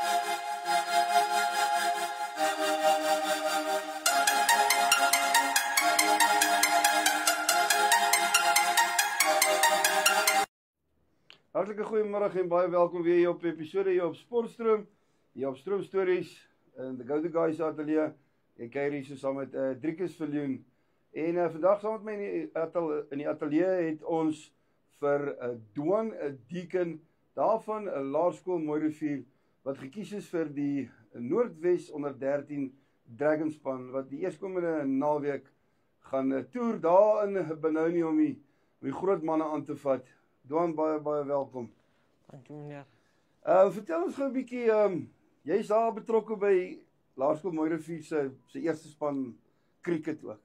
Hartlike goeiemiddag en baie welkom weer hier op episode hier op Sportstroom, hier op Stroom Stories in the Go The Guys ateljee. Ek kuier hier so saam met Driekus Viljoen. En vandag saam met my in die ateljee het ons vir Dwan Deacon daarvan 'n laerskool Mooirivier wat gekies is vir die Noordwes onder 13 Dragonspan wat die eerskomende naweek gaan toer daar in Benoni om die groot manne aan te vat. Dwan, baie welkom. Dankie meneer. Vertel ons gou 'n bietjie, jy's daar betrokke by Laerskool Mooirivier se eerste span cricket ook.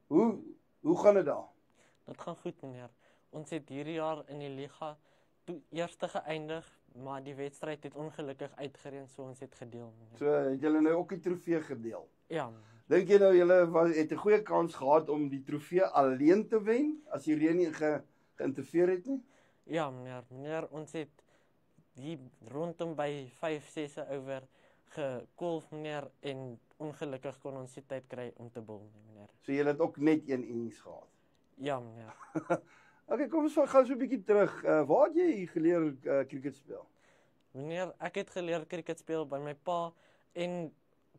Hoe gaan dit daar? Dit gaan goed meneer. Ons het hierdie jaar in die liga eerste geëindig, maar die wedstryd het ongelukkig uitgereën, so ons het gedeel meneer. So het julle nou ook die trofee gedeel? Ja meneer. Dink jy nou julle het 'n goeie kans gehad om die trofee alleen te wen as die reën nie geïnterfereer het nie? Ja meneer, ons het hier rondom by 5-6 oor gekolf meneer en ongelukkig kon ons die tyd kry om te bol meneer. So julle het ook net 1 innings gehad? Ja meneer. Okay, kom ons gaan so 'n bietjie terug. Waar het jy geleer cricket speel? Meneer, ek het geleer cricket speel by my pa en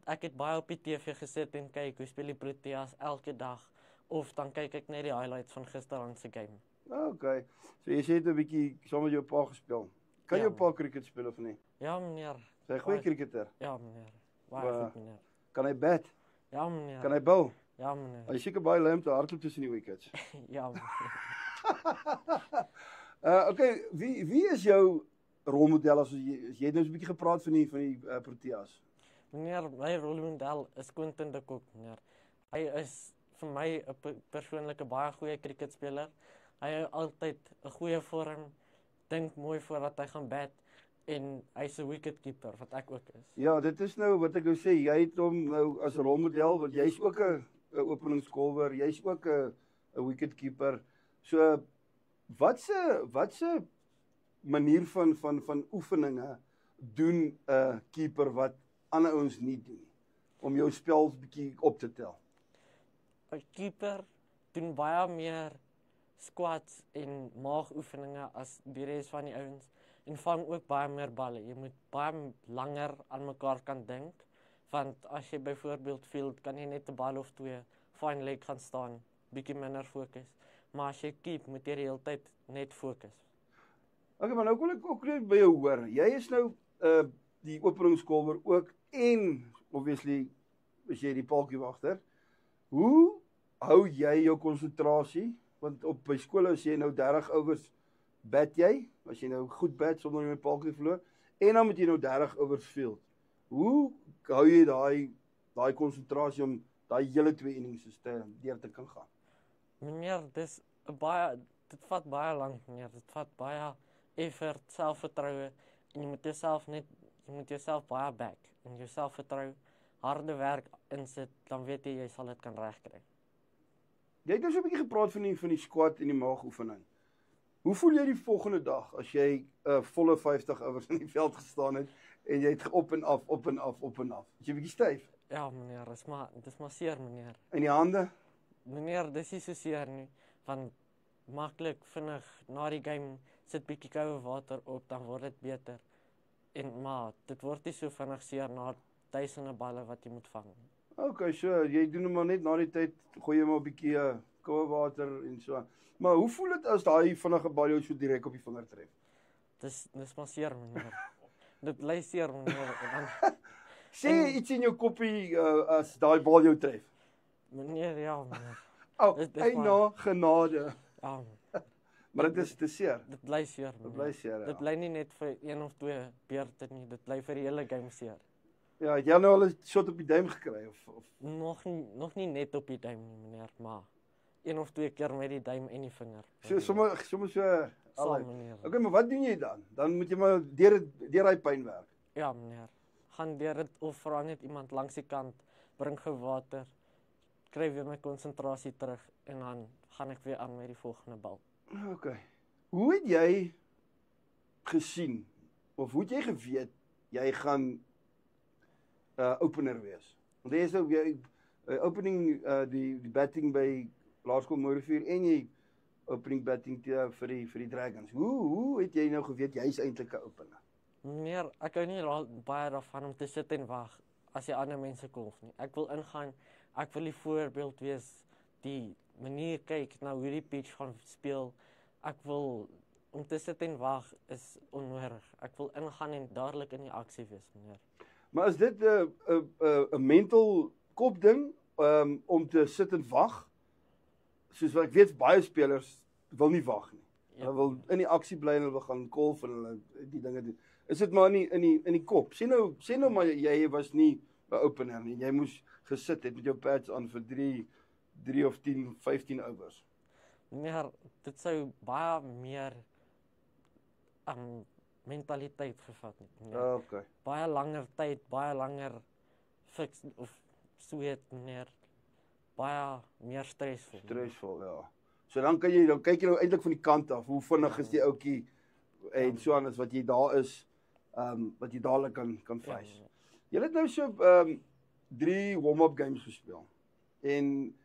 ek het baie op die TV gesit en kyk hoe speel die Proteas elke dag of dan kyk ek net die highlights van gisteraand se game. Okay, so jy het 'n bietjie saam met jou pa gespeel. Kan jou pa cricket speel of nie? Ja meneer. Sy 'n goeie cricketer? Ja meneer. Baie goed meneer. Kan hy bat? Ja meneer. Kan hy bowl? Ja meneer. Hy seker baie lui om te hardloop tussen die wickets. Ja meneer. Okay, wie is jou rolmodel as jy het nou so 'n bietjie gepraat van die Proteas? Meneer, my rolmodel is Quinton de Kock meneer. Hy is vir my 'n persoonlike baie goeie cricketspeler. Hy hou altyd 'n goeie vorm, dink mooi voordat hy gaan bat en hy's 'n wicketkeeper wat ek ook is. Ja, dit is nou wat ek wou sê, jy het hom nou as 'n rolmodel want jy's ook 'n openingskolwer, jy's ook 'n wicketkeeper. So wat se manier van oefeninge doen 'n keeper wat ander ouens nie doen om jou spel bietjie op te tel? 'n Keeper doen baie meer squats en maagoefeninge as die res van die ouens en vang ook baie meer balle. Jy moet baie langer aan mekaar kan dink, want as jy byvoorbeeld field kan jy net 'n bal of 2 fine leg gaan staan, bietjie minder fokus. Maar as jy keep, moet jy die hele tyd net fokus. Okay, maar nou wil ek ook net by jou hoor. Jy is nou die openingskolwer ook en obviously is jy die paltjiewagter. Hoe hou jy jou konsentrasie? Want by skole as jy nou 30 overs bat jy, as jy nou goed bat sonder om jy paltjie verloor, en dan moet jy nou 30 overs field. Hoe hou jy daai konsentrasie om daai hele 2 innings deur te kan gaan? Meneer, dit vat baie lank meneer. Dit vat baie effort, selfvertroue en jy moet jouself baie back en jouself vertrou, harde werk insit, dan weet jy sal dit kan regkry. Jy het nou so 'n bietjie gepraat van die squat en die maagoefening. Hoe voel jy die volgende dag as jy 'n volle 50 overs in die veld gestaan het en jy het op en af? Is jy bietjie styf? Ja meneer, dis maar seer meneer. En die hande? Meneer, dis nie so seer nie, want maklik vinnig na die game sit bietjie koue water op, dan word dit beter. Maar dit word nie so vinnig seer na duisende balle wat jy moet vang. Okay, so jy doen hom maar net na die tyd, gooi jy maar 'n bietjie koue water en so. Maar hoe voel dit as daai vinnige bal jou so direk op die vinger tref? Dis maar seer meneer. Dit bly seer meneer. Sê iets in jou koppie as daai bal jou tref. Meneer, ja meneer. Eina genade. Ja. Maar dit is te seer. Dit bly seer. Dit bly seer. Ja. Dit bly nie net vir 1 of 2 beurte nie, dit bly vir die hele game seer. Ja, het jy nou al 'n shot op die duim gekry of? Nog nie net op die duim nie meneer, maar 1 of 2 keer met die duim en die vinger. So sommer so al meneer. Okay, maar wat doen jy dan? Dan moet jy maar deur daai pyn werk. Ja meneer. Gaan deur dit of vra net iemand langs die kant, bring gou water, kry weer my konsentrasie terug en dan gaan ek weer aan met die volgende bal. Okay. Hoe het jy gesien of hoe het jy geweet jy gaan opener wees. Want jy is nou opening die batting by Laerskool Mooirivier en jy opening batting vir die Dragons. Hoe het jy nou geweet jy is eintlik 'n opener? Meneer, ek hou nie baie daarvan om te sit en wag as die ander mense kolf nie. Ek wil ingaan, ek wil die voorbeeld wees, die manier kyk na hoe die pitch gaan speel. Ek wil om te sit en wag is onnodig. Ek wil ingaan en dadelik in die aksie wees, meneer. Maar is dit 'n mental kopding om te sit en wag? Soos wat ek weet, baie spelers wil nie wag nie. Ja. Hulle wil in die aksie bly en hulle wil gaan kolf en hulle die dinge doen. Is dit maar nie in die kop? Sê nou maar jy was nie 'n opener nie. Jy moes gesit het met jou pads aan vir 3 of 10, 15 overs. Meneer, dit sou baie meer mentaliteit gevat het. Meneer. Okay. Baie langer tyd, baie langer fiks of sweet, meneer. Baie meer stresvol. Stresvol, ja. So dan kyk jy nou eintlik van die kant af, hoe vinnig is die ouetjie en so aan as wat jy daar is, wat jy dadelik kan face. Ja, Jy het nou so 3 warm-up games gespeel. En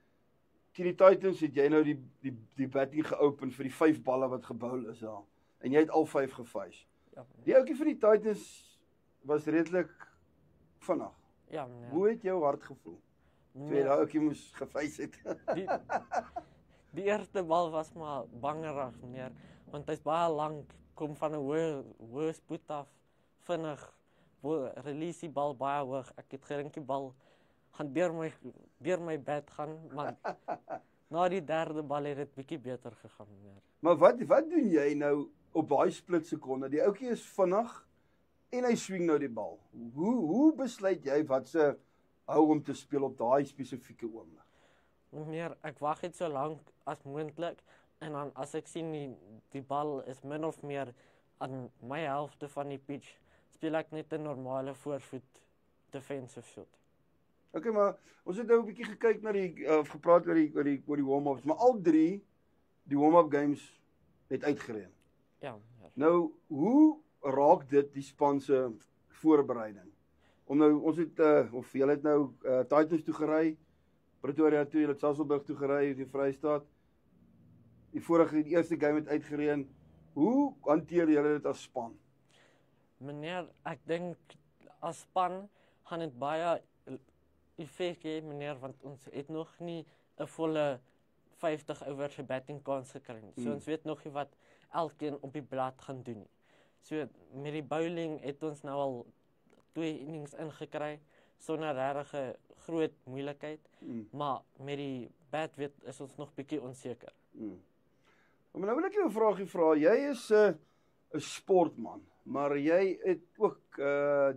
teen die Titans het jy nou die batting geopen vir die 5 balle wat gebou is daar. En jy het al 5 geface. ja, Die ouetjie vir die Titans was redelik vinnig. ja, meneer. Hoe het jou hart gevoel? Toe jy daai ouetjie moes geface het. Die eerste bal was maar bangerig, meneer, want hy's baie lank, kom van 'n hoë spoed af, vinnig, release die bal baie hoog. Ek het gedink die bal gaan deur my bat gaan, maar na die derde bal het dit bietjie beter gegaan, meneer. Maar wat doen jy nou op daai split sekonde? Die ouetjie is vinnig en hy swing nou die bal. Hoe besluit jy wat se hou om te speel op daai spesifieke oomblik? Meneer, ek wag net so lank as moontlik en dan as ek sien die bal is min of meer aan my helfte van die pitch, speel ek net 'n normale voorvoet defensive shot. Okay, maar ons het nou 'n bietjie gekyk na gepraat oor die warm-ups, maar al 3 die warm-up games het uitgereën. Ja, meneer. Nou, hoe raak dit die span se voorbereiding? Ons het of julle het nou Titans toe gery, Pretoria toe, julle het Sasolburg toe gery, die Vrystaat. Die eerste game het uitgereën. Hoe hanteer julle dit as span? Meneer, ek dink as span gaan dit baie effek hê, meneer, want ons het nog nie 'n volle 50 overs se batting kans gekry nie. So ons weet nog nie wat elkeen op die blad gaan doen nie. So met die bowling het ons nou al 2 innings ingekry sonder regtig groot moeilikheid, maar met die bat is ons nog bietjie onseker. Maar nou wil ek jou 'n vraagie vra. Jy is 'n sportman, maar jy het ook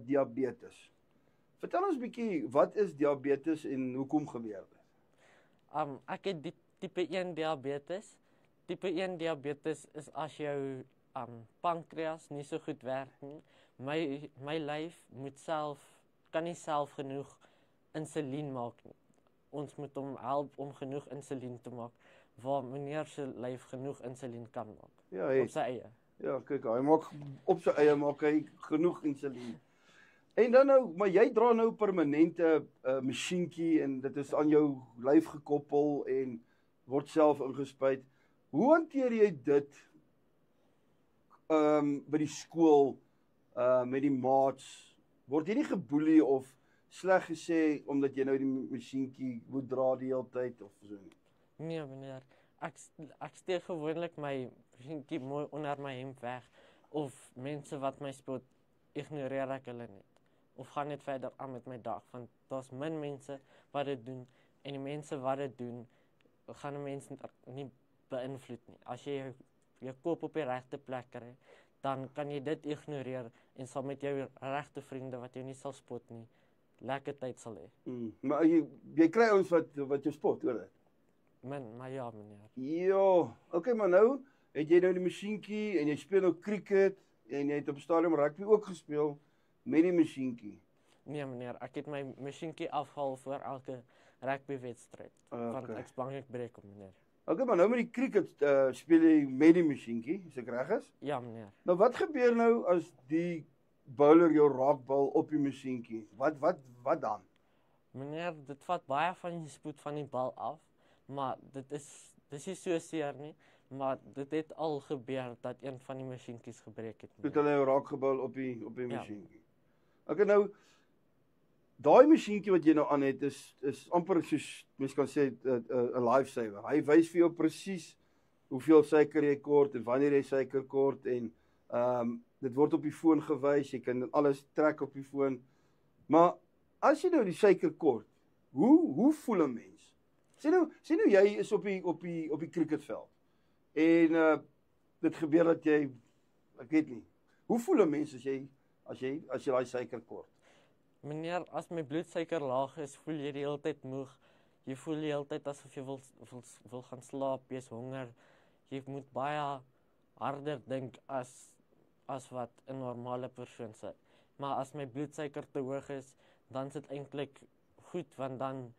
diabetes. Vertel ons bietjie, wat is diabetes en hoekom gebeur dit? Ek het die tipe 1 diabetes. Tipe 1 diabetes is as jou pankreas nie so goed werk nie. My lyf kan nie self genoeg insulien maak nie. Ons moet hom help om genoeg insulien te maak, waar meneer se lyf genoeg insulien kan maak. Ja, op sy eie. Ja, kyk, hy maak op sy eie maak hy genoeg insulien. En dan nou, maar jy dra nou permanente masjienkie en dit is aan jou lyf gekoppel en word self ingespuit. Hoe hanteer jy dit by die skool met die maats? Word jy nie geboelie of sleg gesê omdat jy nou die masjienkie moet dra die hele tyd of so nie? Nee, meneer. Ek steek gewoonlik my masjienkie mooi onder my hemp weg, of mense wat my spot ignoreer ek hulle net. Of gaan net verder aan met my dag, want daar's min mense wat dit doen en die mense wat dit doen, gaan die mense nie beïnvloed nie. As jy jou kop op die regte plek kry, dan kan jy dit ignoreer en sal met jou regte vriende wat jou nie sal spot nie, lekker tyd sal hê. Maar jy kry ons wat jou spot, hoor dit? Maar ja, meneer. Ja, okay, maar nou het jy nou die masjienkie en jy speel nou cricket en jy het op stadium rugby ook gespeel met die masjienkie. Nee, meneer, ek het my masjienkie afhaal voor elke rugbywedstryd, want ek's bang ek breek hom, meneer. Okay, maar nou met die cricket speel jy met die masjienkie, as ek reg is? Ja, meneer. Nou wat gebeur nou as die bowler jou raakbal op die masjienkie. Wat dan? Meneer, dit vat baie van die spoed van die bal af, maar dis nie so seer nie, maar dit het al gebeur dat een van die masjienkies gebreek het. Toe hulle jou raakgebal op die Ja. masjienkie. Okay, nou daai masjienkie wat jy nou aan het is amper soos mens kan sê 'n lifesaver. Hy wys vir jou presies hoeveel suiker jy kort en wanneer jy suiker kort en dit word op die foon gewys, jy kan alles trek op die foon. Maar as jy nou die suiker kort, hoe voel 'n mens? Sien nou jy is op die cricketveld en dit gebeur dat jy, ek weet nie, hoe voel 'n mens as jy daai suiker kort? Meneer, as my bloedsuiker laag is, voel jy die hele tyd moeg. Jy voel die hele tyd asof jy wil gaan slaap, jy is honger. Jy moet baie harder dink as wat 'n normale persoon sê. Maar as my bloedsuiker te hoog is, dan is dit eintlik goed, want dan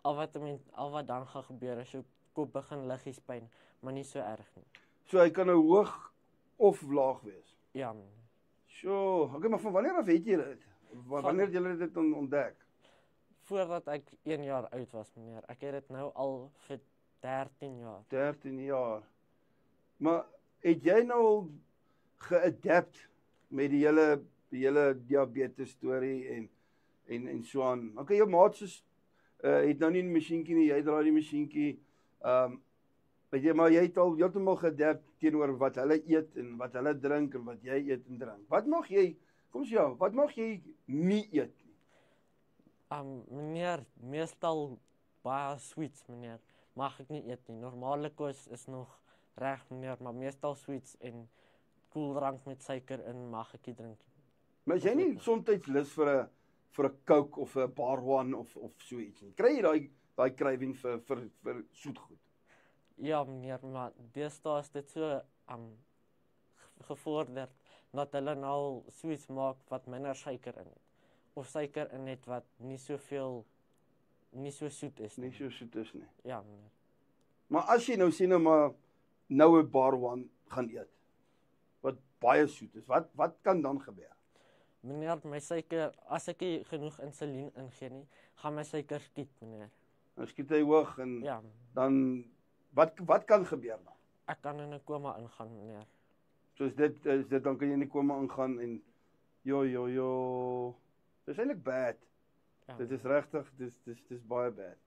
al wat dan gaan gebeur is jou kop begin liggies pyn, maar nie so erg nie. So hy kan nou hoog of laag wees. Ja, meneer. So, okay, maar van wanneer af het jy dit? Wanneer het jy dit ontdek? Voordat ek 1 jaar oud was, meneer. Ek het dit nou al vir 13 jaar. 13 jaar. Maar het jy nou al geadapt met die hele diabetes storie en so aan? Okay, jou maat het nou nie 'n masjienkie nie, jy draai die masjienkie. Weet jy, maar jy het al heeltemal geadapt teenoor wat hulle eet en wat hulle drink en wat jy eet en drink. Wat mag jy, wat mag jy nie eet nie? Meneer, meestal baie sweets, meneer. Mag ek nie eet nie. Normale kos is nog reg, meneer, maar meestal sweets en koeldrank met suiker in mag ek nie drink nie. Maar is jy nie soms lus vir 'n Coke of 'n Bar One of so iets nie? Kry jy daai craving vir soetgoed? Ja, meneer, maar deesdae is dit so gevorderd dat hulle nou sweets maak wat minder suiker in het. Of suiker in het wat nie so soet is nie. Nie so soet is nie. Ja, meneer. Maar as jy nou sien maar nou 'n Bar One gaan eet wat baie soet is, wat kan dan gebeur? Meneer, my suiker, as ek nie genoeg insulien ingee nie, gaan my suiker skiet, meneer. Nou skiet hy hoog en Ja, dan wat kan gebeur dan? ek kan in 'n koma ingaan, meneer. Soos dit dan kan jy in die koma ingaan en dis eintlik bad. Ja. Dit is regtig, dis baie bad.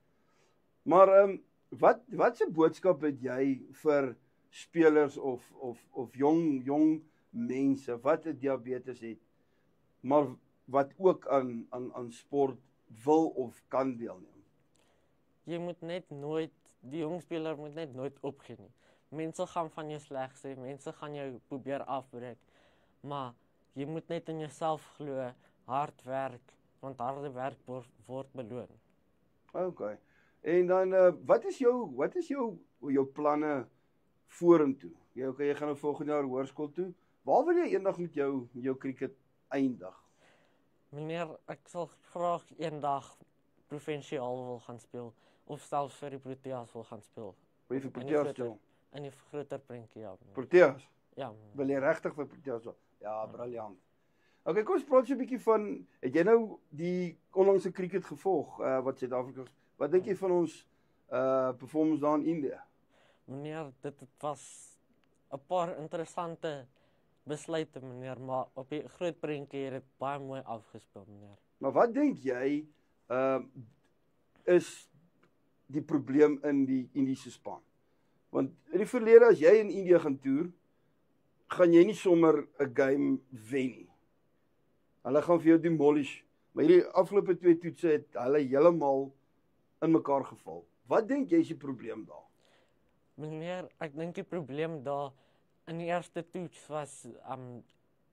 Maar wat se boodskap het jy vir spelers of jong mense wat 'n diabetes het, maar wat ook aan sport wil of kan deelneem? Jy moet net nooit, die jong speler moet net nooit opgee nie. Mense gaan van jou sleg sê, mense gaan jou probeer afbreek, maar jy moet net in jouself glo, hard werk, want harde werk word beloon. Okay. En dan wat is jou planne vorentoe? Jy gaan nou volgende jaar hoërskool toe. Waar wil jy eendag met jou cricket eindig? Meneer, ek sal graag eendag provinsiaal wil gaan speel of selfs vir die Proteas wil gaan speel. Wil jy vir Proteas speel? In die groter prentjie, ja. Meneer. Proteas? Ja, meneer. Wil jy regtig vir Proteas speel? Ja, briljant. Okay, kom ons praat so 'n bietjie van, het jy nou die onlangse cricket gevolg wat Suid-Afrika, wat dink jy van ons performance daar in Indië? Meneer, dit was 'n paar interessante besluite, meneer, maar op die groot prentjie het dit baie mooi afgespeel, meneer. Maar wat dink jy is die probleem in die Indiese span? Want in die verlede as jy in Indië gaan toer, gaan jy nie sommer 'n game wen nie. Hulle gaan vir jou demolish. Maar hierdie afgelope 2 toetse het hulle heeltemal in mekaar geval. Wat dink jy is die probleem daar? Meneer, ek dink die probleem daar in die eerste toets was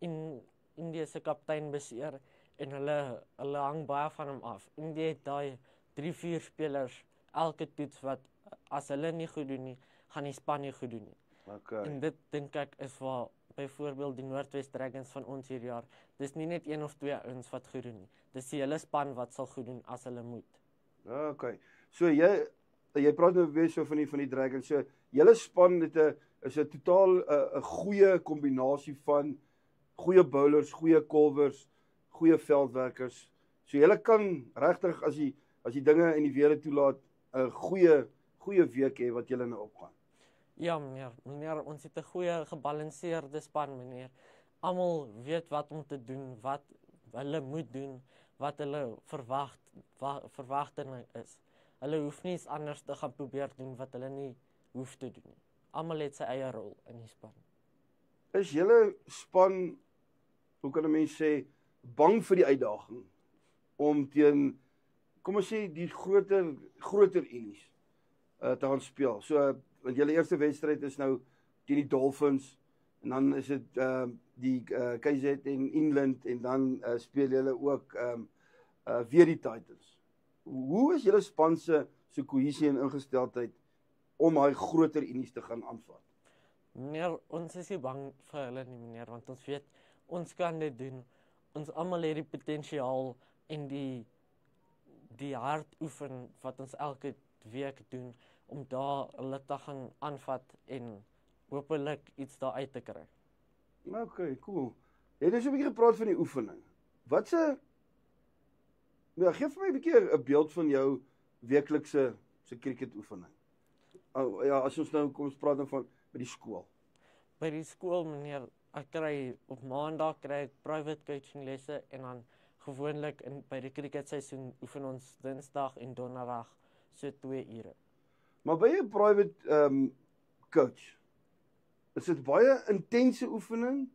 Indië se kaptein beseer en hulle hang baie van hom af. Indië het daai 3-4 spelers elke toets wat as hulle nie goed doen nie, gaan die span nie goed doen nie. Okay. En dit dink ek is waar byvoorbeeld die Noordwes Dragons van ons hierdie jaar, dis nie net 1 of 2 ouens wat goed doen nie. Dis die hele span wat sal goed doen as hulle moet. Okay. So jy praat nou weer so van die Dragons. So julle span is 'n totaal 'n goeie kombinasie van goeie bowlers, goeie kolwers, goeie veldwerkers. So julle kan regtig as die dinge en die weer toelaat 'n goeie week hê wat julle nou opgaan. Ja, meneer, ons het 'n goeie gebalanseerde span, meneer. Almal weet wat om te doen, wat hulle moet doen, wat hulle verwagtinge is. Hulle hoef nie iets anders te gaan probeer doen wat hulle nie hoef te doen nie. Almal het sy eie rol in die span. Is julle span, hoe kan 'n mens sê, bang vir die uitdaging om teen, kom ons sê, die groter unies te gaan speel? So, want julle eerste wedstryd is nou teen die Dolphins, en dan is dit die KZN England, en dan speel julle ook weer die Titans. Hoe is julle span se kohesie en ingesteldheid om daai groter unies te gaan aanvat? Meneer, ons is nie bang vir hulle nie, meneer, want ons weet, ons kan dit doen. Ons almal het die potensiaal en die hard oefen wat ons elke week doen, om daar hulle te gaan aanvat en hopelik iets daar uit te kry. Okay, cool. Jy het nou so 'n bietjie gepraat van die oefening. Ja, gee vir my 'n bietjie 'n beeld van jou weeklikse cricketoefening. Ja, as ons nou, kom ons praat nou van by die skool. By die skool, meneer, ek kry op Maandag kry ek private coaching lesse, en dan gewoonlik by die cricketseisoen oefen ons Dinsdag en Donderdag so 2 ure. Maar by 'n private coach, is dit baie intense oefening?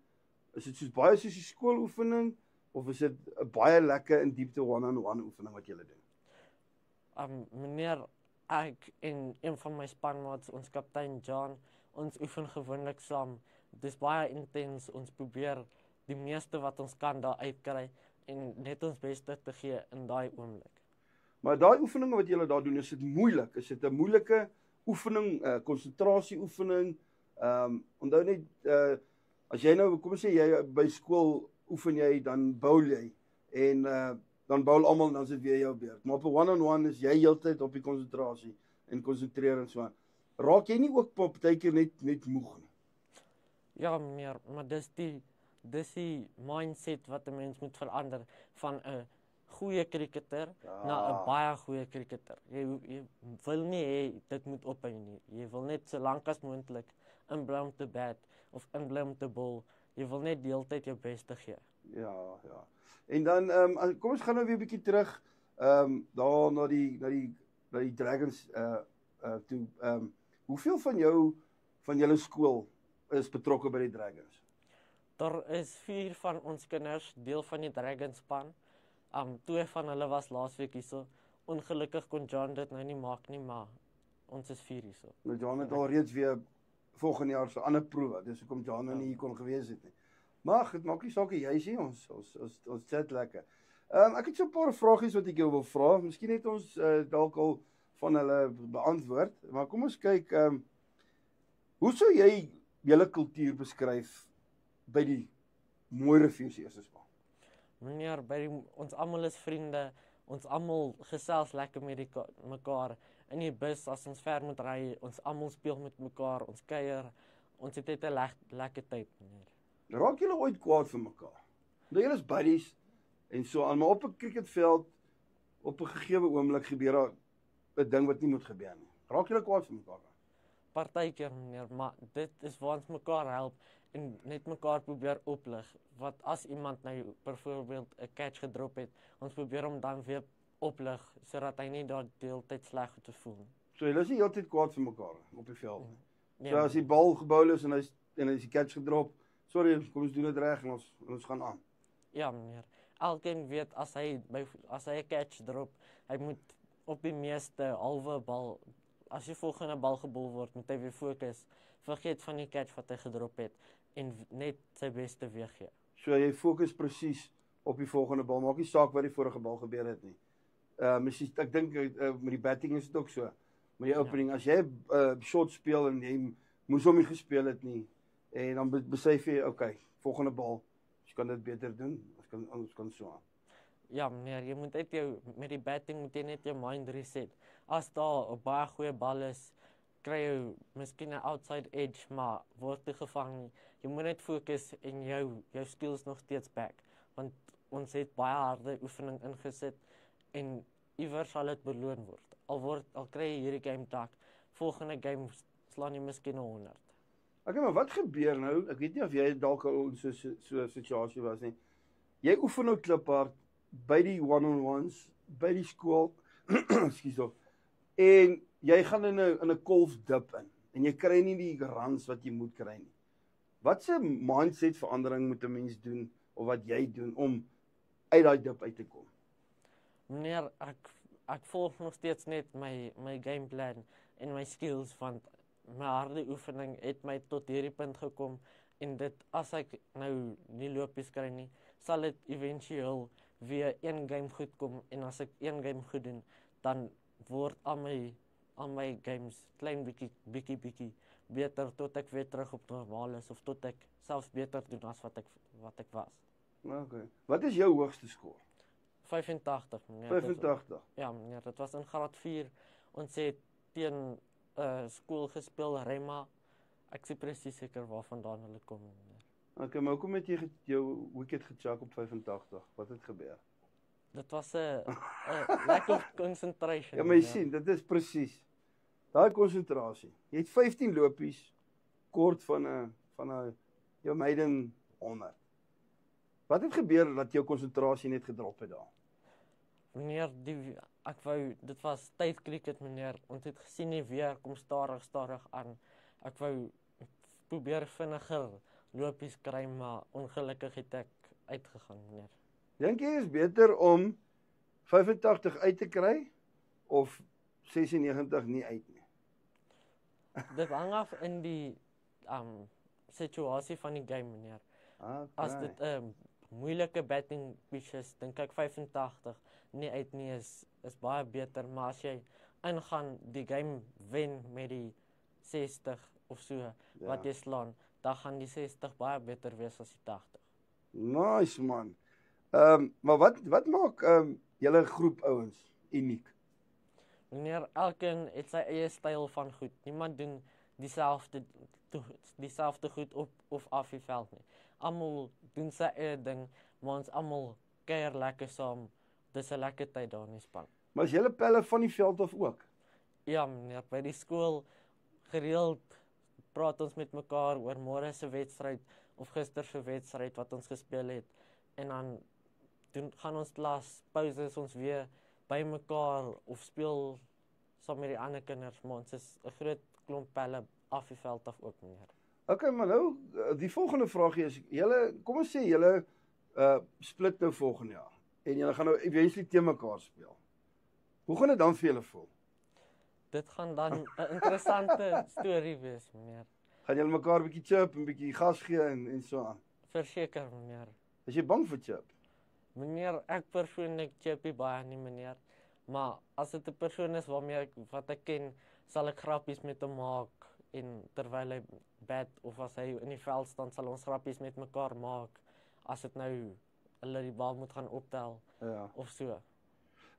Is dit baie soos die skooloefening, of is dit 'n baie lekker in diepte one-on-one oefening wat julle doen? Meneer, ek en een van my spanmaats, ons kaptein John, ons oefen gewoonlik saam. Dis baie intens, ons probeer die meeste wat ons kan daar uitkry en net ons beste te gee in daai oomblik. Maar daai oefeninge wat julle daar doen, is dit moeilik? Is dit 'n moeilike oefening, konsentrasieoefening? Onthou net, as jy nou, kom ons sê jy by skool oefen jy, dan bowl jy, en dan bowl almal, en dan is dit weer jou beurt. Maar op 'n one-on-one is jy heeltyd op die konsentrasie en konsentreer en so aan. Raak jy nie ook partykeer net moeg nie? Ja, meneer, maar dis die mindset wat 'n mens moet verander van 'n goeie cricketer na 'n baie goeie cricketer. Jy wil nie hê dit moet ophou nie. Jy wil net so lank as moontlik inbly om te bat of inbly om te bowl. Jy wil net die hele tyd jou beste gee. Ja. En dan, kom ons gaan nou weer 'n bietjie terug, daar na die Dragons toe. Hoeveel van julle skool is betrokke by die Dragons? Daar is 4 van ons kinders deel van die Dragons span. 2 van hulle was laasweek hierso. Ongelukkig kon John dit nou nie maak nie, maar ons is 4 hierso. Nou John het al reeds weer volgende jaar so ander proewe, dis hoekom John nou nie hier kon gewees het nie. Maar dit maak nie saak, jy sien ons chat lekker. Ek het so 'n paar vragies wat ek jou wil vra. Miskien het ons dalk al van hulle beantwoord, maar kom ons kyk, hoe sou jy julle kultuur beskryf by die Mooi Rivier se eerste span? Meneer, ons almal is vriende, ons almal gesels lekker met mekaar. In die bus, as ons ver moet ry, ons almal speel met mekaar, ons kuier, ons het net 'n lekker tyd, meneer. Raak julle ooit kwaad vir mekaar? Nou julle is buddies en so aan, maar op 'n cricketveld, op 'n gegeewe oomblik gebeur daar 'n ding wat nie moet gebeur nie. Raak julle kwaad vir mekaar? Partykeer, meneer, maar dit is waar ons mekaar help en net mekaar probeer oplig. Wat as iemand nou byvoorbeeld 'n catch gedrop het, ons probeer hom dan weer oplig sodat hy nie daar die hele tyd sleg te voel nie. So julle is nie heeltyd kwaad vir mekaar op die veld nie. Ja, So as die bal gebou is en hy is die catch gedrop, sorry, kom ons doen dit reg en ons gaan aan. Ja, meneer. Elkeen weet as hy 'n catch drop, hy moet op die meeste halwe bal, as die volgende bal gebol word, moet hy weer fokus, vergeet van die catch wat hy gedrop het en net sy beste weer gee. So jy fokus presies op die volgende bal, maak nie saak wat die vorige bal gebeur het nie. Ek dink met die batting is dit ook so. Met die opening, as jy shot speel en jy moes hom nie gespeel het nie, en dan besef jy, okay, volgende bal, jy kan dit beter doen, ons kan so aan. Ja, meneer, jy moet met die batting moet jy net jou mind reset. As daar 'n baie goeie bal is, kry jy miskien 'n outside edge, maar word nie gevang nie. Jy moet net fokus en jou skills nog steeds back, want ons het baie harde oefening ingesit en iewers sal dit beloon word. Al kry jy hierdie game dalk, volgende game slaan jy miskien 100. Okay, maar wat gebeur nou? Ek weet nie of jy dalk al in so 'n situasie was nie. Jy oefen nou kliphard by die one-on-ones, by die skool, ekskuus tog. En jy gaan in 'n golfdip in en jy kry nie die runs wat jy moet kry nie. Wat se mindset verandering moet 'n mens doen of wat jy doen om uit daai dip uit te kom? Meneer, ek volg nog steeds net my gameplan en my skills, want my harde oefening het my tot hierdie punt gekom en as ek nou nie lopies kry nie, sal dit eventueel weer een game goed kom en as ek een game goed doen, dan word al my games klein bietjie beter tot ek weer terug op normaal is of tot ek selfs beter doen as wat ek was. Okay. Wat is jou hoogste skoor? 85, meneer. 85? Ja, meneer, dit was in graad 4. Ons het teen skool gespeel, Rema. Ek is presies seker waarvandaan hulle kom, meneer. Okay, maar hoekom het jy jou wicket gechuck op 85? Wat het gebeur? Dit was 'n lack of concentration. Ja, maar jy sien, dit is presies daai konsentrasie. Jy het 15 lopies kort van 'n jou maiden 100. Wat het gebeur dat jou konsentrasie net gedrop het daar? Meneer, dit was tydkriket, meneer. Ons het gesien die weer kom stadig aan. Ek wou probeer vinniger lopies kry, maar ongelukkig het ek uitgegaan, meneer. Dink jy is beter om 85 uit te kry of 96 nie uit nie? Dit hang af in die situasie van die game, meneer. Okay. As dit 'n moeilike batting pitch is, dink ek 85 nie uit nie is baie beter, maar as jy ingaan die game wen met die 60 of so wat jy slaan, dan gaan die 60 baie beter wees as die 80. Nice man. Maar wat maak julle groep ouens uniek? Meneer, elkeen het sy eie styl van goed. Niemand doen dieselfde goed op of af die veld nie. Almal doen sy eie ding, maar ons almal kuier lekker saam. Dis 'n lekker tyd daar in die span. Maar is julle pelle van die veld af ook? Ja, meneer, by die skool gereeld praat ons met mekaar oor môre se wedstryd of gister se wedstryd wat ons gespeel het. En dan gaan ons pauses is ons weer by mekaar of speel saam met die ander kinders, maar ons is 'n groot klomp pelle af die veld af ook, meneer. Okay, maar nou die volgende vraagie is kom ons sê julle split nou volgende jaar en julle gaan nou eventually teen mekaar speel. Hoe gaan dit dan vir julle voel? Dit gaan dan 'n interessante storie wees, meneer. Gaan julle mekaar 'n bietjie chirp en bietjie gas gee en so aan? Verseker, meneer. Is jy bang vir chirp? Meneer, ek persoonlik chirpie baie nie, meneer. Maar as dit 'n persoon is wat ek ken, sal ek grappies met hom maak en terwyl hy bat of as hy in die veld staan, sal ons grappies met mekaar maak as dit nou hulle die bal moet gaan optel of so.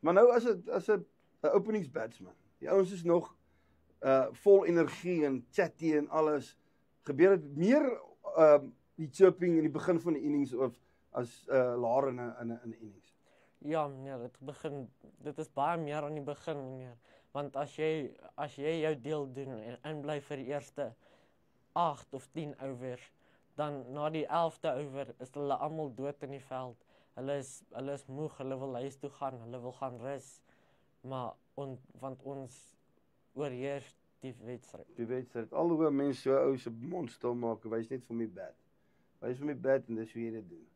Maar nou as 'n openings batsman. Die ouens is nog vol energie en chatty en alles. Gebeur dit meer die chirping in die begin van die innings of as laer in 'n innings? Ja, meneer, dit is baie meer aan die begin, meneer. Want as jy jou deel doen en inbly vir die eerste 8 of 10 overs, dan na die 11de over is hulle almal dood in die veld. Hulle is moeg, hulle wil huis toe gaan, hulle wil gaan rus. Maar want ons oorheers die wedstryd. Die wedstryd. Al hoe mense so ou se mond stil maak, wys net vir my bat. Wys vir my bat en dis hoe jy dit doen.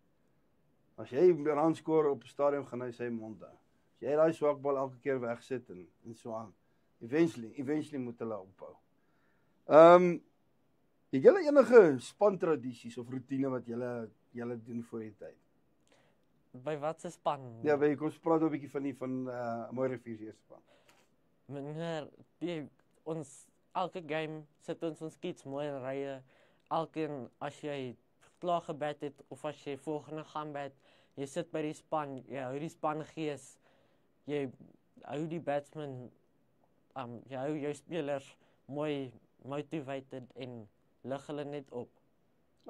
As jy 'n run skoor op 'n stadion gaan hy sy mond hou. As jy daai swak bal elke keer wegsit en so aan. Eventually moet hulle ophou. Het julle enige spantradisies of roetine wat julle doen voor die tyd? By wat se span? Ja, kom ons praat 'n bietjie van Mooirivier se span. Meneer, elke game sit ons kids mooi in rye. Elkeen as jy klaar gebat het of as jy volgende gaan bat, jy sit by die span, jy hou die span gees, jy hou die batsman, jy hou jou spelers mooi motivated en lig hulle net op.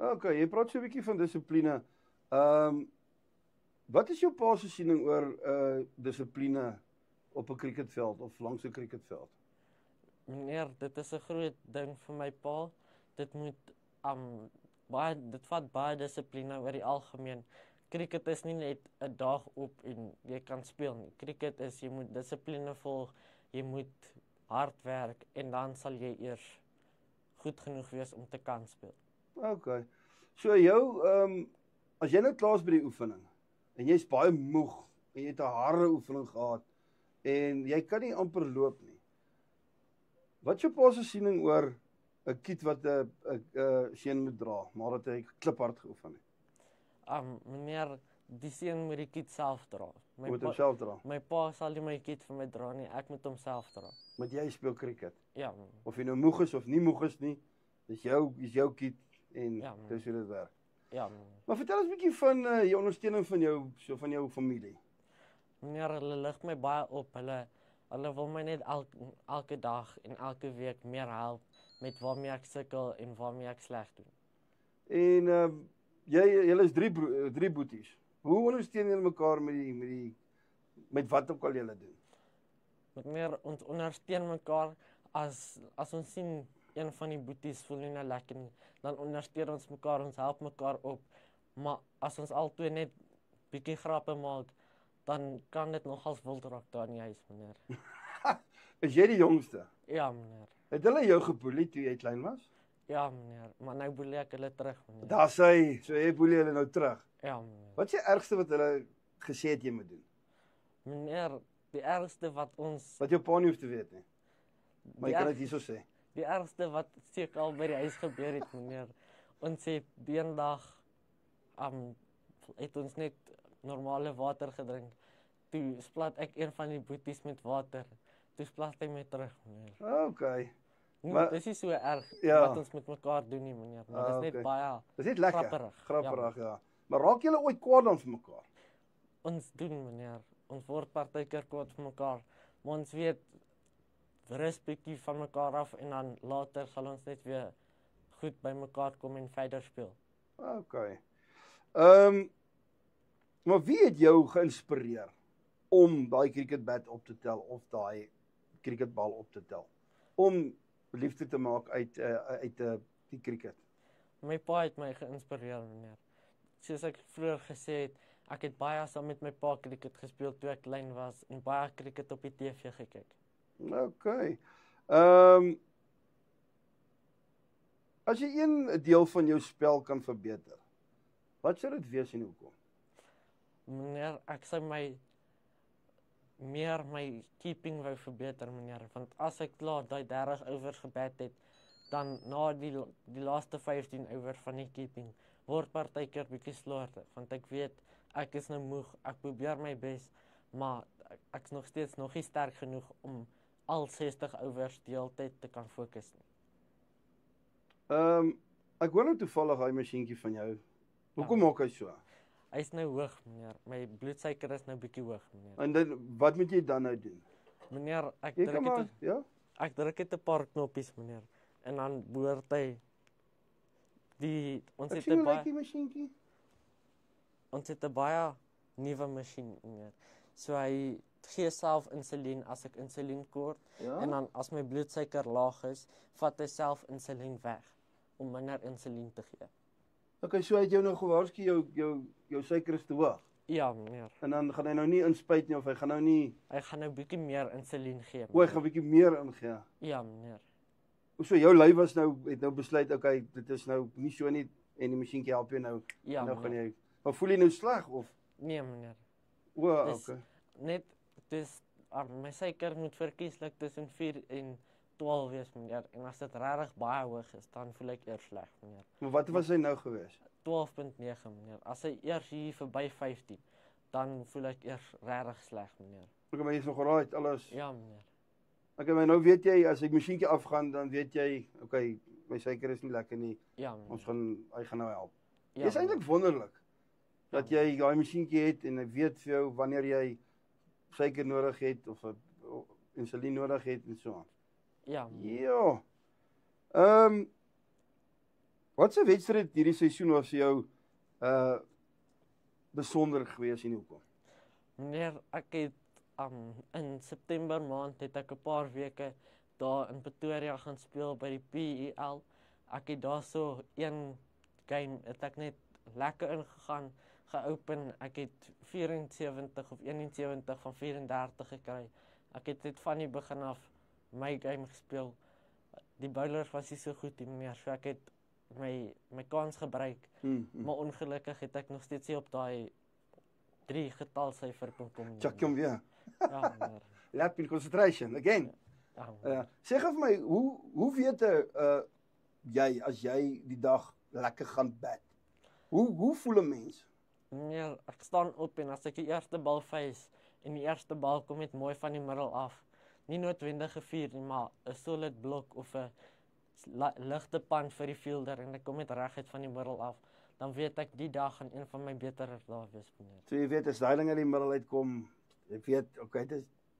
Okay, jy praat so 'n bietjie van dissipline. Wat is jou pa se siening oor dissipline op 'n cricketveld of langs 'n cricketveld? Meneer, dit is 'n groot ding vir my pa. Dit moet dit vat baie dissipline oor die algemeen. Cricket is nie net 'n dag op en jy kan speel nie. Cricket is jy moet dissipline volg, jy moet hard werk en dan sal jy eers goed genoeg wees om te kan speel. Okay. So jou as jy nou klaar is by die oefening en jy's baie moeg en jy het 'n harde oefening gehad en jy kan nie amper loop nie. Wat is jou pa se siening oor 'n kit wat 'n seun moet dra, maar dat hy kliphard geoefen het? Meneer, die seun moet die kit self dra. Moet hom self dra. My pa sal nie my kit vir my dra nie, ek moet hom self dra. Want jy speel cricket. Ja. Of jy nou moeg is of nie moeg is nie, dis jou kit en Ja, dis hoe dit werk. Ja. Maar vertel ons 'n bietjie van die ondersteuning van jou familie. Meneer, hulle lig my baie op. Hulle wil my net elke dag en elke week meer help met waarmee ek sukkel en waarmee ek sleg doen. En julle is drie boeties. Hoe ondersteun julle mekaar met wat ook al julle doen? Meneer, ons ondersteun mekaar as ons sien een van die boeties voel nie lekker nie, dan ondersteun ons mekaar, ons help mekaar op. Maar as ons albei net bietjie grappe maak, dan kan dit nogals wild raak daar in die huis, meneer. Is jy die jongste? Ja, meneer. Het hulle jou geboelie toe jy klein was? Ja, meneer. Maar nou boelie ek hulle terug, meneer. Daar sê, so jy boelie hulle nou terug. Ja, meneer. Wat is die ergste wat hulle gesê het jy moet doen? Meneer, die ergste wat Wat jou pa nie hoef te weet nie. Maar jy kan dit hierso sê. Die ergste wat seker al by die huis gebeur het, meneer. Ons het die een dag het ons net normale water gedrink. Toe splat ek een van die boeties met water. Toe splat hy my terug, meneer. Okay. Maar dis nie so erg wat ons met mekaar doen nie, meneer. Maar dis net baie. Dis net lekker. Grapperig, ja. Maar raak julle ooit kwaad dan vir mekaar? Ons doen, meneer. Ons word partykeer kwaad vir mekaar. Maar ons weet rus bietjie van mekaar af en dan later sal ons net weer goed by mekaar kom en verder speel. Okay. Maar wie het jou geïnspireer om daai cricketbat op te tel of daai cricketbal op te tel? Om liefde te maak uit die cricket? My pa het my geïnspireer, meneer. Soos ek vroeër gesê het, ek het baie saam met my pa cricket gespeel toe ek klein was en baie cricket op die TV gekyk. Okay. As jy een deel van jou spel kan verbeter, wat sou dit wees en hoekom? Meneer, ek sou my keeping wou verbeter, meneer, want as ek klaar daai 30 overs gebat het, dan na die laaste 15 overs van die keeping word partykeer bietjie slordig, want ek weet ek is nou moeg, ek probeer my bes, maar ek's nog steeds nog nie sterk genoeg om al 60 overs die hele tyd te kan fokus nie. Ek hoor nou toevallig daai masjienkie van jou. Hoekom maak hy so? Hy's nou hoog, meneer. My bloedsuiker is nou bietjie hoog, meneer. En dan wat moet jy dan nou doen? Meneer, ek druk net 'n paar knoppies, meneer. En dan behoort hy ons het 'n baie nuwe masjien, meneer. So hy gee self insulien as ek insulien kort en dan as my bloedsuiker laag is, vat hy self insulien weg om minder insulien te gee. Okay, so hy het jou nou gewaarsku jou suiker is te hoog. Ja, meneer. En dan gaan hy nou nie inspuit nie of hy gaan nou nie. Hy gaan nou bietjie meer insulien gee. O, hy gaan bietjie meer ingee. Ja, meneer. So jou lyf het nou besluit, okay, dit is nou nie so nie en die masjienkie help jou nou. Ja, nou gaan jy. Maar voel jy nou sleg of? Nee, meneer. O, okay. Net my suiker moet verkieslik tussen 4 en 12 wees, meneer. En as dit regtig baie hoog is, dan voel ek eers sleg, meneer. Maar wat was hy nou gewees? 12.9, meneer. As hy eers hier verby 15, dan voel ek eers regtig sleg, meneer. Okay, maar jy is nog right, alles. Ja, meneer. Okay, maar nou weet jy, as die masjienkie afgaan, dan weet jy, okay, my suiker is nie lekker nie. Ja, meneer. Hy gaan nou help. Ja, Dit is eintlik wonderlik dat jy daai masjienkie het en hy weet vir jou wanneer jy suiker nodig het of insulien nodig het en so aan. Ja. Ja. Wat 'n wedstryd hierdie seisoen was vir jou besonder gewees en hoekom? Meneer, ek het in September maand het ek 'n paar weke daar in Pretoria gaan speel by die PEL. Ek het daar so een game het ek net lekker ingegaan, geopen. Ek het 74 of 71 van 34 gekry. Ek het dit van die begin af my game gespeel. Die bowlers was nie so goed nie meer, so ek het my kans gebruik. Maar ongelukkig het ek nog steeds nie op daai 3 getalsyfer kon kom nie. Check hom weer. Ja, meneer. Lap in concentration, again. Ja, Sê gou vir my, hoe weet jy as jy die dag lekker gaan bat? Hoe voel 'n mens? meneer, ek staan op en as ek die eerste bal face en die eerste bal kom net mooi van die middel af. Nie noodwendig 'n 4 nie, maar 'n solid blok of 'n ligte pan vir die fielder en ek kom net reguit van die middel af. Dan weet ek die dag gaan een van my beter dae wees, meneer. So jy weet as daai ding uit die middel uitkom, jy weet, okay,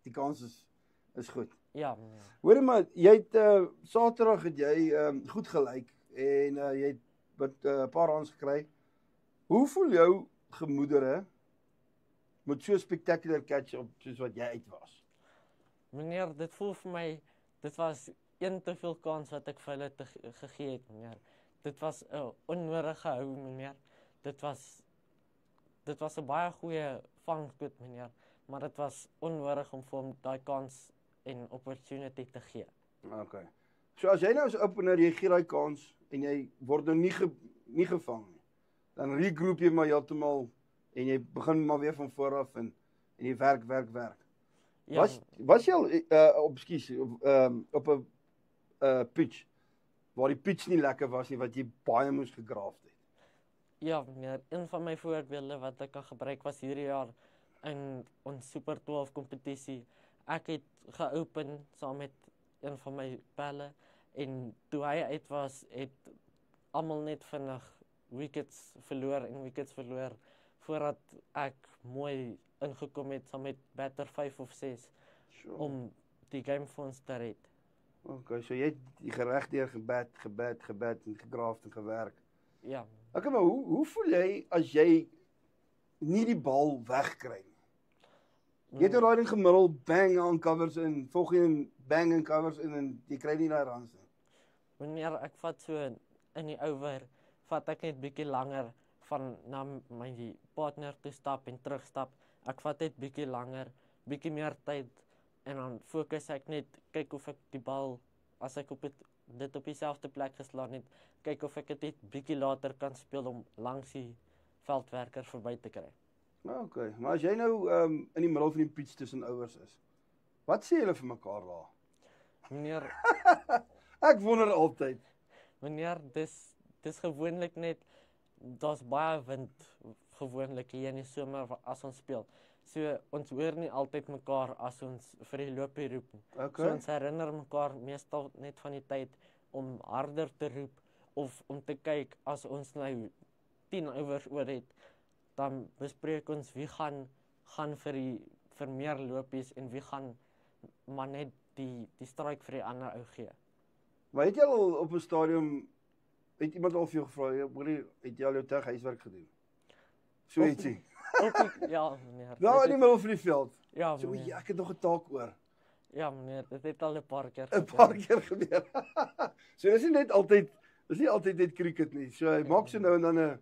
die kans is goed. Ja, meneer. Hoorie maar, jy het Saterdag het jy goed gelyk en jy het 'n paar runs gekry. Hoe voel jou gemoedere met so 'n spectacular catch op soos wat jy uit was? Meneer, dit voel vir my, dit was een te veel kans wat ek vir hulle gegee het, meneer. Dit was 'n onnodige hou, meneer. Dit was 'n baie goeie vangskoot, meneer, maar dit was onnodig om vir hom daai kans en opportunity te gee. Okay. So as jy nou as opener jy gee daai kans en jy word nou nie gevang nie, dan regroup jy maar heeltemal en jy begin maar weer van voor af en jy werk. Ja, Was jy al op 'n pitch waar die pitch nie lekker was nie, wat jy baie moes gegraaf het? ja, meneer, een van my voorbeelde wat ek kan gebruik was hierdie jaar in ons Super 12 kompetisie. Ek het geopen saam met een van my pelle en toe hy uit was, het almal net vinnig wickets verloor voordat ek mooi ingekom het saam met batter 5 of 6 Sure. om die game vir ons te red. Okay, so jy het die gereg deur gebat en gegraaf en gewerk. Ja, Okay, maar hoe voel jy as jy nie die bal wegkry nie? Jy het nou daai ding gemiddel bang aan covers in, volgende bang in covers in en jy kry nie daai runs nie. meneer, ek vat so in die over, vat ek net bietjie langer van na my partner toe stap en terugstap. Ek vat net bietjie langer, bietjie meer tyd en dan fokus ek net, kyk of ek die bal, as ek dit op dieselfde plek geslaan het, kyk of ek dit net bietjie later kan speel om langs die veldwerker verby te kry. Okay, maar as jy nou in die middel van die pitch tussen ouers is, wat sê julle vir mekaar daar? Meneer, Ek wonder altyd. meneer, dis gewoonlik net, daar's baie wind gewoonlik hier in die somer as ons speel. So ons hoor nie altyd mekaar as ons vir die loopie roep nie. Okay. So ons herinner mekaar meestal net van die tyd om harder te roep of om te kyk as ons nou 10 overs oor het, dan bespreek ons wie gaan vir meer lopies en wie gaan maar net die strike vir die ander ou gee. Maar het jy al op 'n stadium, het iemand al vir jou gevra, hoorie, het jy al jou huiswerk gedoen? So ietsie. Ja, meneer. Nou in die middel van die veld. Ja, So, meneer. ek het nog 'n taak oor. Ja, meneer, dit het al 'n paar keer 'n Paar keer gebeur. So dis nie altyd net cricket nie. So hy maak so nou en dan 'n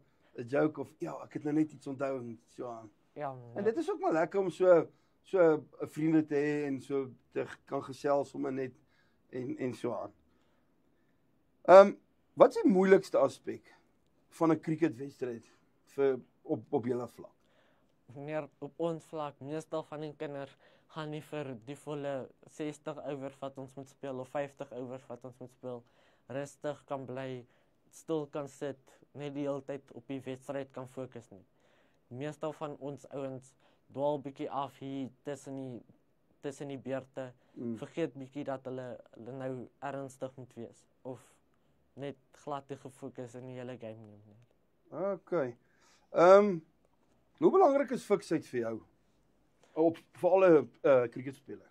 joke of ja, ek het nou net iets onthou en so aan. Ja, meneer. En dit is ook maar lekker om so 'n vriende te hê en so te kan gesels sommer net en so aan. Wat is die moeilikste aspek van 'n cricketwedstryd vir op julle vlak? Meneer, op ons vlak, meestal van die kinders gaan nie vir die volle 60 overs wat ons moet speel of 50 overs wat ons moet speel, rustig kan bly, stil kan sit, net die hele tyd op die wedstryd kan fokus nie. Meestal van ons ouens dwaal bietjie af hier tussen die beurte, vergeet bietjie dat hulle nou ernstig moet wees of net glad te gefokus in die hele game nie, meneer. Okay. Hoe belangrik is fiksheid vir jou? Vir alle cricketspeler.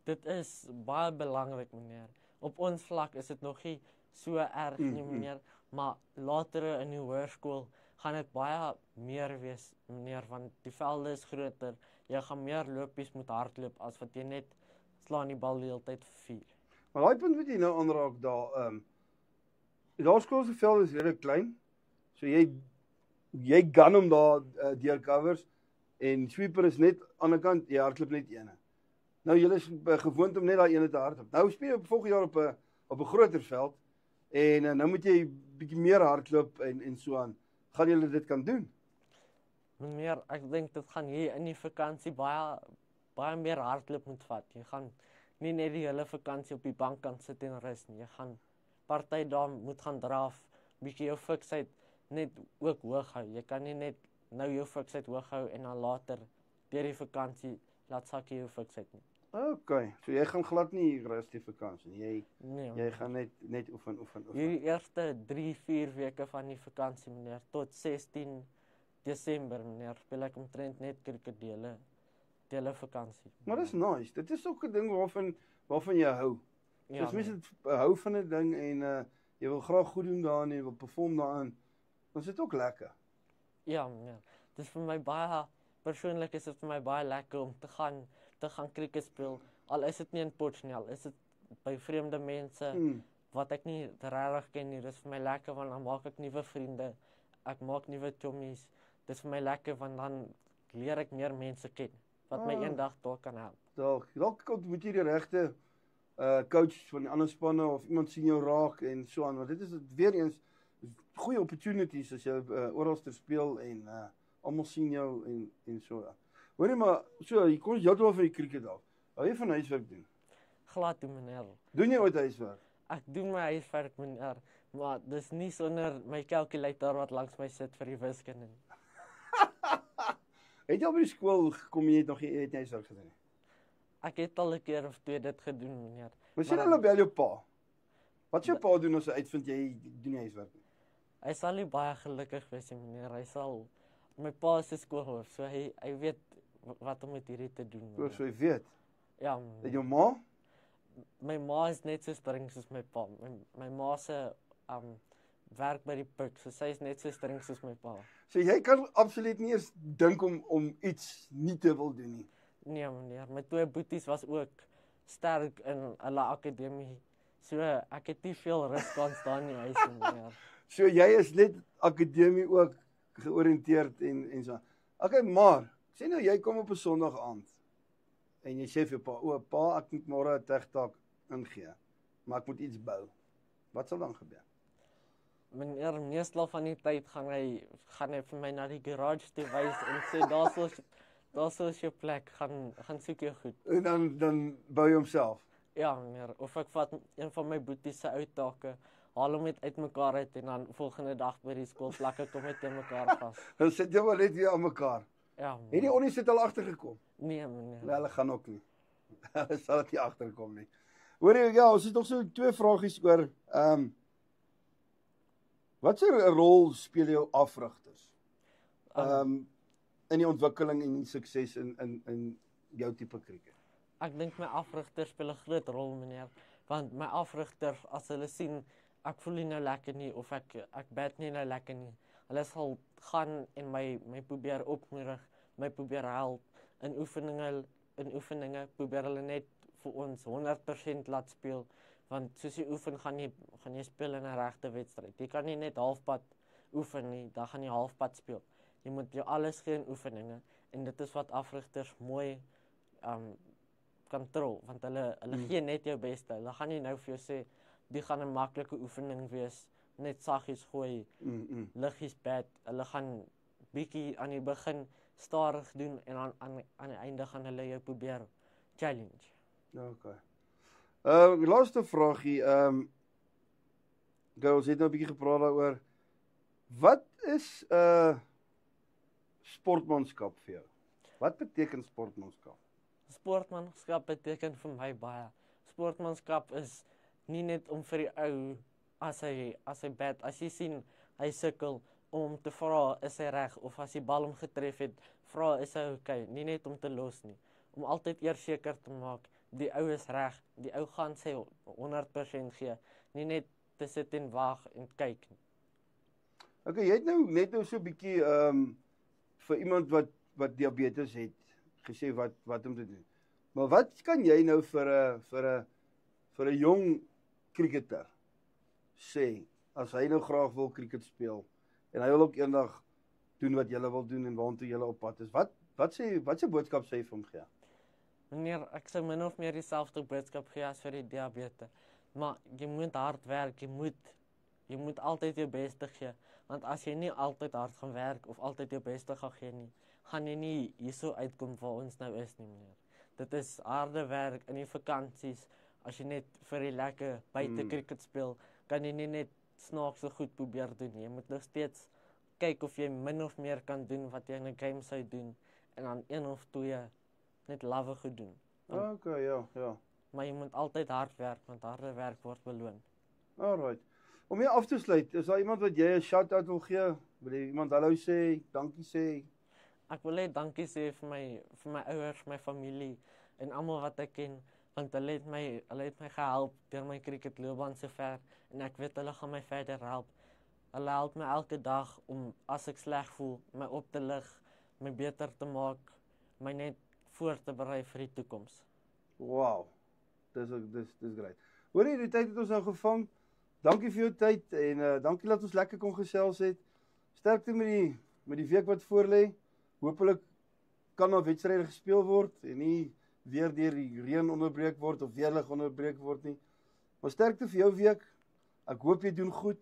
Dit is baie belangrik, meneer. Op ons vlak is dit nog nie so erg nie meneer, maar later in die hoërskool gaan dit baie meer wees meneer, want die velde is groter, jy gaan meer lopies moet hardloop as wat jy net slaan die bal die hele tyd vir 4. Maar daai punt wat jy nou aanraak daar, die laerskool se veld is redelijk klein, so jy gun hom daar deur covers, en sweeper is net aan die kant, jy hardloop net ene. Nou julle is gewoond om net daai ene te hardloop. Nou speel jy volgende jaar op 'n groter veld, en nou moet jy bietjie meer hardloop en so aan. Gaan julle dit kan doen? Meneer, ek dink dit gaan hier in die vakansie baie meer hardloop moet vat. Jy gaan nie net die hele vakansie op die bank kan sit en rus nie. Jy gaan party dae moet gaan draf, bietjie jou fiksheid net ook hoog hou. Jy kan nie net nou jou fiksheid hoog hou en dan later deur die vakansie laat sak jy jou fiksheid nie. Okay, so jy gaan glad nie rus die vakansie nie. Nee, Jy gaan net oefen. die eerste 3-4 weke van die vakansie meneer, tot 16 Desember meneer, speel ek omtrent net kriket die hele vakansie. Maar dis nice. Dit is ook 'n ding waarvan jy hou. Ja, As mense hou van 'n ding en jy wil graag goed doen daarin en jy wil perform daarin, dan is dit ook lekker. Ja, meneer. Dis vir my persoonlik is dit vir my baie lekker om te gaan kriket speel. Al is dit nie in Potch nie, al is dit by vreemde mense wat ek nie regtig ken nie. Dis vir my lekker want dan maak ek nuwe vriende. Ek maak nuwe chommies. Dis vir my lekker want dan leer ek meer mense ken wat my eendag daar kan help. Dalk moet jy die regte coach van die ander spanne of iemand sien jou raak en so aan, want dit is weer eens goeie opportunities as jy oral te speel en almal sien jou en so. Hoorie maar, so, jy kom heeltemal van die krieket af. Hou jy van huiswerk doen? Glad doen meneer. Doen jy ooit huiswerk? Ek doen my huiswerk meneer, maar dis nie sonder my kalkulator wat langs my sit vir die wiskunde nie. Het jy al by die skool gekom en jy het nog nie huiswerk gedoen nie? Ek het al 'n keer of 2 dit gedoen meneer. Maar sien hulle bel jou pa. Wat jou pa doen as hy uitvind jy doen nie huiswerk nie? Hy sal nie baie gelukkig wees nie meneer. My pa is 'n skoolhoof, so hy weet wat om met hierdie te doen. So jy weet. Ja, En meneer. jou ma? My ma is net so streng soos my pa. My ma se werk by die pik, so sy is net so streng soos my pa. So jy kan absoluut nie eens dink om iets nie te wil doen nie. Nee meneer, my 2 boeties was ook sterk in hulle akademie. So ek het nie veel rus kan staan in die huis nie meneer. So jy is net akademie ook georiënteerd en so. Okay, maar sê nou jy kom op 'n Sondag aand en jy sê vir jou pa, pa, ek moet môre 'n tegtaak ingee, maar ek moet iets bou. Wat sal dan gebeur? Meneer, meestal van die tyd gaan hy vir my na die garage toe wys en sê daar is jou plek, gaan soek jou goed. En dan bou jy homself. Ja meneer, of ek vat een van my boeties se ou take, haal hom net uitmekaar uit en dan volgende dag by die skool plak ek hom net in mekaar vas. Dan sit jy maar net weer aan mekaar. Ja Het meneer. die onnie sit al agtergekom? Nee meneer. Hulle gaan ook nie. Hulle sal dit nie agterkom nie. Hoor jy, ja, ons het nog so 2 vragies oor wat se rol speel jou afrigters? In die ontwikkeling en die sukses in jou tipe kriket. Ek dink my afrigter speel 'n groot rol meneer, want my afrigter as hulle sien ek voel nie nou lekker nie of ek bat nie nou lekker nie. Hulle sal gaan en my probeer opmoedig, my probeer help in oefeninge probeer hulle net vir ons 100% laat speel, want soos jy oefen gaan jy speel in 'n regte wedstryd. Jy kan nie net halfpad oefen nie, dan gaan jy halfpad speel. Jy moet jou alles gee in oefeninge en dit is wat afrigters mooi kontrol, want hulle gee net jou beste. Hulle gaan nie nou vir jou sê die gaan 'n maklike oefening wees, net saggies gooi, liggies bat. Hulle gaan bietjie aan die begin stadig doen en dan aan die einde gaan hulle jou probeer challenge. Okay. Laaste vraagie, ons het nou 'n bietjie gepraat daaroor. Wat is sportmanskap vir jou? Wat beteken sportmanskap? Sportmanskap beteken vir my baie. Sportmanskap is nie net om vir die ou as hy bat, as jy sien hy sukkel om te vra is hy reg of as die bal hom getref het, vra is hy okay, nie net om te los nie. Om altyd eers seker te maak die ou is reg, die ou gaan sy 100% gee, nie net te sit en wag en kyk nie. Okay, jy het net so 'n bietjie vir iemand wat diabetes het gesê wat om te doen. Maar wat kan jy nou vir 'n jong cricketer sê as hy nou graag wil cricket speel en hy wil ook eendag doen wat jy wil doen en waartoe jy op pad is? Wat se boodskap sê jy vir hom gee? Meneer, ek sou min of meer dieselfde boodskap gee as vir die diabetes. Maar jy moet hard werk, jy moet altyd jou beste gee. Want as jy nie altyd hard gaan werk of altyd jou beste gaan gee nie, gaan jy nie hierso uitkom waar ons nou is nie, meneer. Dit is harde werk in die vakansies. As jy net vir die lekker buite cricket speel, kan jy nie net snaakse goed probeer doen nie. Jy moet nog steeds kyk of jy min of meer kan doen wat jy in 'n game sou doen en dan 1 of 2 net lawwe goed doen. Okay, ja. Maar jy moet altyd hard werk, want harde werk word beloon. Alright. Om hier af te sluit, is daar iemand wat jy 'n shout-out wil gee? Wil jy iemand hallo sê, dankie sê? Ek wil net dankie sê vir my ouers, my familie en almal wat ek ken, want hulle het my gehelp deur my cricketloopbaan sover en ek weet hulle gaan my verder help. Hulle help my elke dag om as ek sleg voel, my op te lig, my beter te maak, my net voor te berei vir die toekoms. Wow. Dis great. Hoorie, die tyd het ons nou gevang. Dankie vir jou tyd en dankie dat ons lekker kon gesels het. Sterkte met die week wat voorlê. Hoopelik kan daar wedstryde gespeel word en nie weer deur die reën onderbreek word of weerlig onderbreek word nie. Maar sterkte vir jou week. Ek hoop jy doen goed.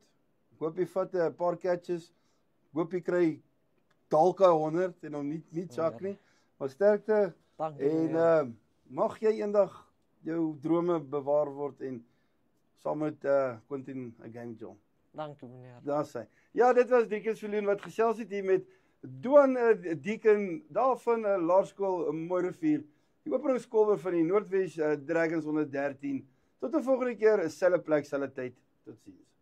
Ek hoop jy vat 'n paar catches. Ek hoop jy kry dalk 100 en dan nie sak nie. Maar sterkte en mag jy eendag jou drome bewaar word en saam met Quentin 'n game John. Dankie meneer. Daar sê. Ja, dit was Driekens Viljoen wat gesels het hier met Doan Deacon daar van Laerskool Mooirivier. Die openingskolwer van die Noordwes Dragons onder 13. Tot 'n volgende keer, selfe plek, selfe tyd. Totsiens.